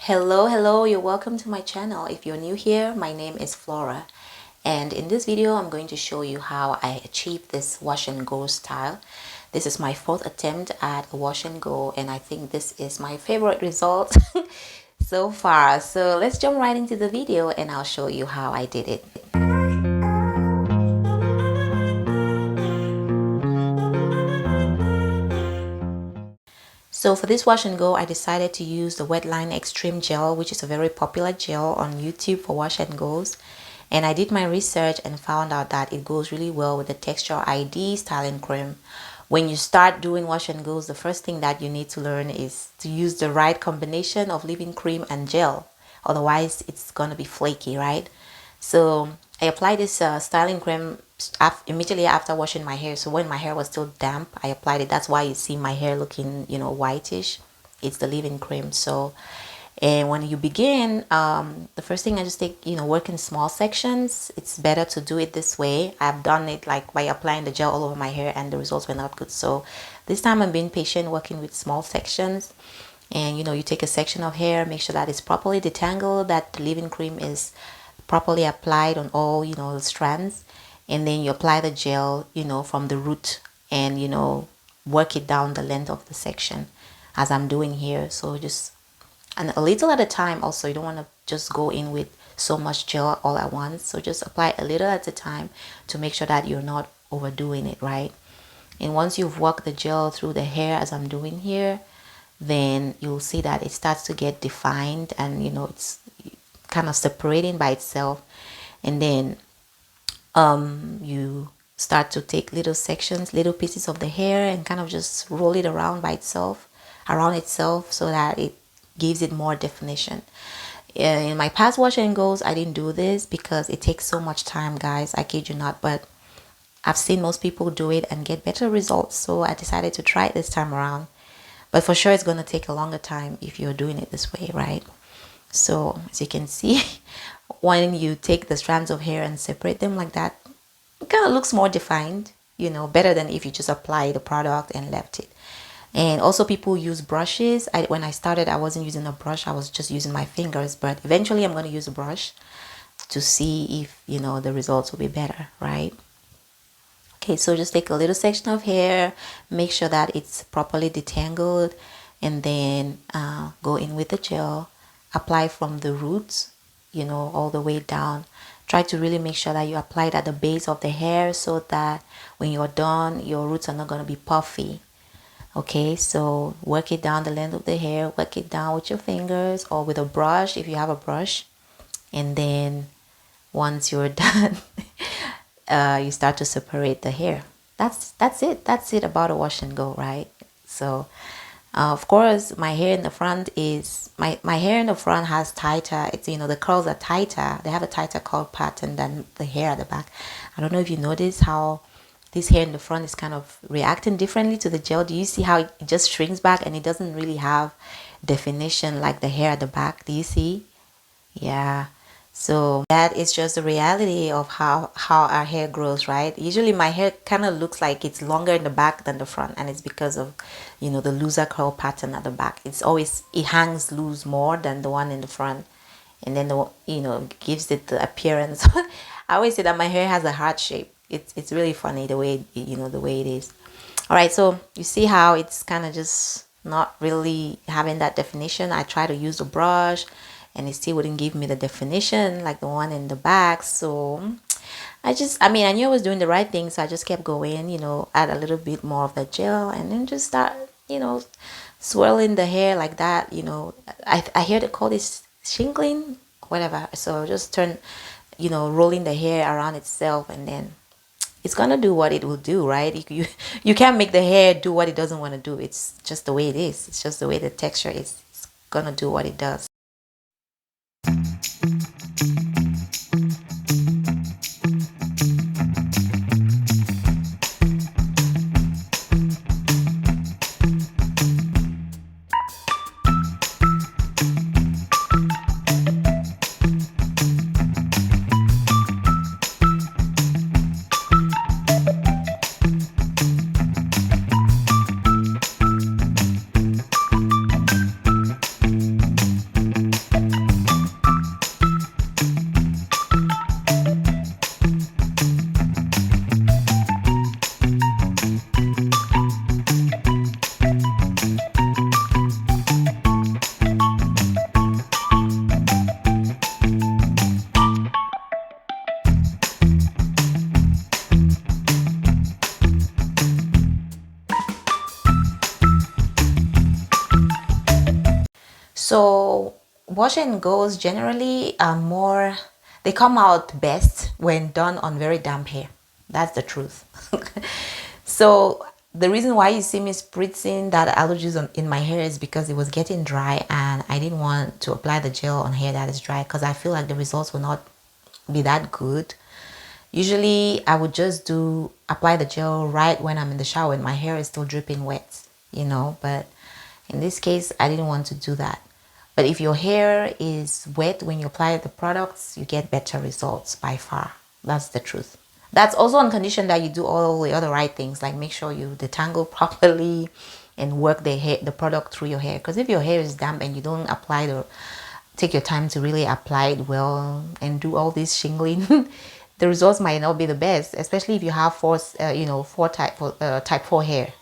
Hello, you're welcome to my channel. If you're new here, my name is Flora, and in this video I'm going to show you how I achieved this wash and go style. This is my fourth attempt at a wash and go, and I think this is my favorite result so far. So let's jump right into the video and I'll show you how I did it. So for this wash and go, I decided to use the Wetline Extreme Gel, which is a very popular gel on YouTube for wash and goes. And I did my research and found out that it goes really well with the Texture ID styling cream. When you start doing wash and goes, the first thing that you need to learn is to use the right combination of leave-in cream and gel. Otherwise, it's going to be flaky, right? So I applied this styling cream immediately after washing my hair. So when my hair was still damp, I applied it. That's why you see my hair looking, whitish. It's the leave-in cream. So, and when you begin, the first thing I just take, work in small sections. It's better to do it this way. I've done it like by applying the gel all over my hair and the results were not good. So this time I'm being patient, working with small sections. And, you take a section of hair, make sure that it's properly detangled, that the leave-in cream is properly applied on all, the strands. And then you apply the gel, from the root and, work it down the length of the section as I'm doing here. So just, and a little at a time also. You don't want to just go in with so much gel all at once. So just apply a little at a time to make sure that you're not overdoing it, right? And once you've worked the gel through the hair as I'm doing here, then you'll see that it starts to get defined and, it's kind of separating by itself. And then you start to take little sections, little pieces of the hair and kind of just roll it around itself so that it gives it more definition. In my past wash and goes, I didn't do this because it takes so much time, guys. I kid you not, but I've seen most people do it and get better results. So I decided to try it this time around. But for sure, it's going to take a longer time if you're doing it this way, right? So as you can see, when you take the strands of hair and separate them like that, it kind of looks more defined, better than if you just apply the product and left it. And also people use brushes. When I started, I wasn't using a brush. I was just using my fingers. But eventually I'm going to use a brush to see if, the results will be better, right? Okay, so just take a little section of hair, make sure that it's properly detangled, and then go in with the gel. Apply from the roots, all the way down. Try to really make sure that you apply it at the base of the hair so that when you're done, your roots are not going to be puffy. Okay, so work it down the length of the hair, work it down with your fingers or with a brush if you have a brush. And then once you're done, you start to separate the hair. That's it about a wash and go, right? So of course, my hair in the front is my hair in the front has tighter. It's the curls are tighter. They have a tighter curl pattern than the hair at the back. I don't know if you notice how this hair in the front is kind of reacting differently to the gel. Do you see how it just shrinks back and it doesn't really have definition like the hair at the back? Do you see? Yeah. So that is just the reality of how our hair grows, right? Usually my hair kind of looks like it's longer in the back than the front, and it's because of, the looser curl pattern at the back. It hangs loose more than the one in the front, and then gives it the appearance. I always say that my hair has a heart shape. It's really funny the way the way it is. All right, so you see how it's kind of just not really having that definition. I try to use the brush and it still wouldn't give me the definition like the one in the back. So I knew I was doing the right thing, so I just kept going, add a little bit more of the gel and then just start, swirling the hair like that. I hear they call this shingling, whatever. So just turn, rolling the hair around itself, and then it's gonna do what it will do, right? You can't make the hair do what it doesn't want to do. It's just the way it is. It's just the way the texture is. It's gonna do what it does. So wash and goes generally are more, they come out best when done on very damp hair. That's the truth. So the reason why you see me spritzing that aloe juice in my hair is because it was getting dry and I didn't want to apply the gel on hair that is dry, because I feel like the results will not be that good. Usually I would just apply the gel right when I'm in the shower and my hair is still dripping wet, but in this case I didn't want to do that. But if your hair is wet when you apply the products, you get better results by far. That's the truth. That's also on condition that you do all the other right things, like make sure you detangle properly and work the product through your hair. Because if your hair is damp and you don't take your time to really apply it well and do all this shingling, the results might not be the best, especially if you have type 4 hair.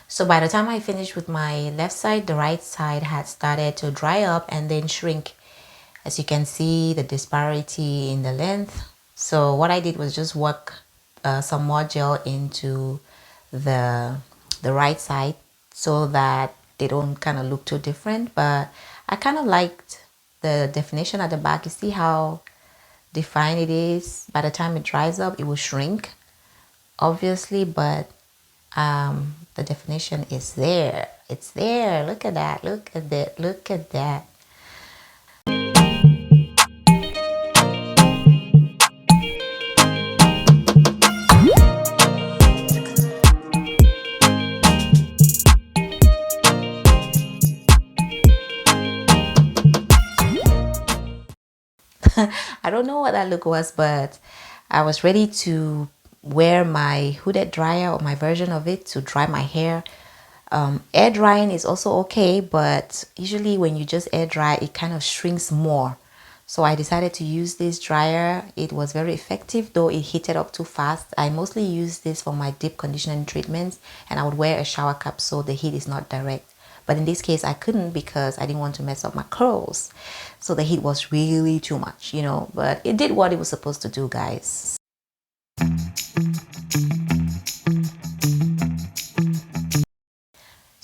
So by the time I finished with my left side, the right side had started to dry up and then shrink. As you can see, the disparity in the length. So what I did was just work some more gel into the right side so that they don't kind of look too different. But I kind of liked the definition at the back. You see how defined it is? By the time it dries up, it will shrink, obviously, but the definition is there. It's there. Look at that. Look at that. Look at that. I don't know what that look was, but I was ready to wear my hooded dryer or my version of it to dry my hair. Air drying is also okay, but usually when you just air dry, it kind of shrinks more. So I decided to use this dryer. It was very effective, though it heated up too fast. I mostly use this for my deep conditioning treatments, and I would wear a shower cap so the heat is not direct. But in this case, I couldn't because I didn't want to mess up my curls. So the heat was really too much, but it did what it was supposed to do, guys.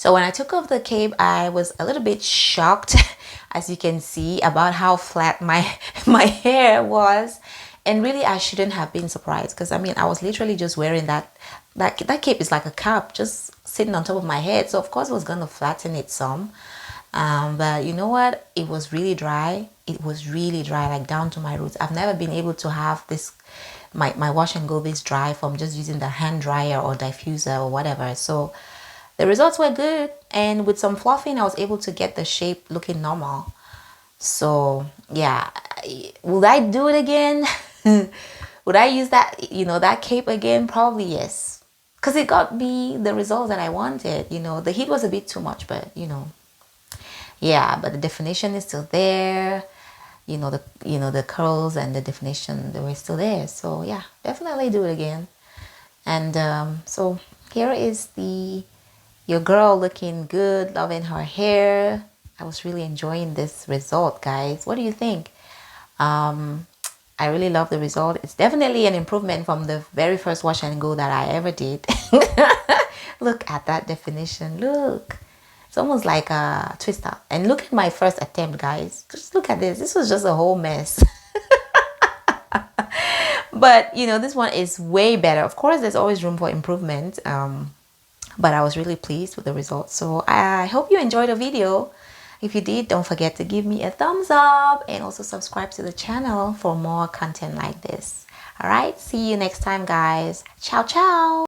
So when I took off the cape, I was a little bit shocked, as you can see, about how flat my my hair was. And really, I shouldn't have been surprised, because I mean, I was literally just wearing that cape is like a cap just sitting on top of my head. So of course it was gonna flatten it some. But you know what? It was really dry. It was really dry, like down to my roots. I've never been able to have this my wash and go this dry from just using the hand dryer or diffuser or whatever. So the results were good, and with some fluffing I was able to get the shape looking normal. So yeah, would I do it again? Would I use that, that cape again? Probably yes, because it got me the results that I wanted. The heat was a bit too much, but yeah, but the definition is still there. The curls and the definition, they were still there. So yeah, definitely do it again. And so here is your girl looking good, loving her hair. I was really enjoying this result, guys. What do you think? I really love the result. It's definitely an improvement from the very first wash and go that I ever did. Look at that definition. Look. It's almost like a twister. And look at my first attempt, guys. Just look at this. This was just a whole mess. But, this one is way better. Of course, there's always room for improvement. But I was really pleased with the results. So I hope you enjoyed the video. If you did, don't forget to give me a thumbs up and also subscribe to the channel for more content like this. All right, see you next time, guys. Ciao, ciao.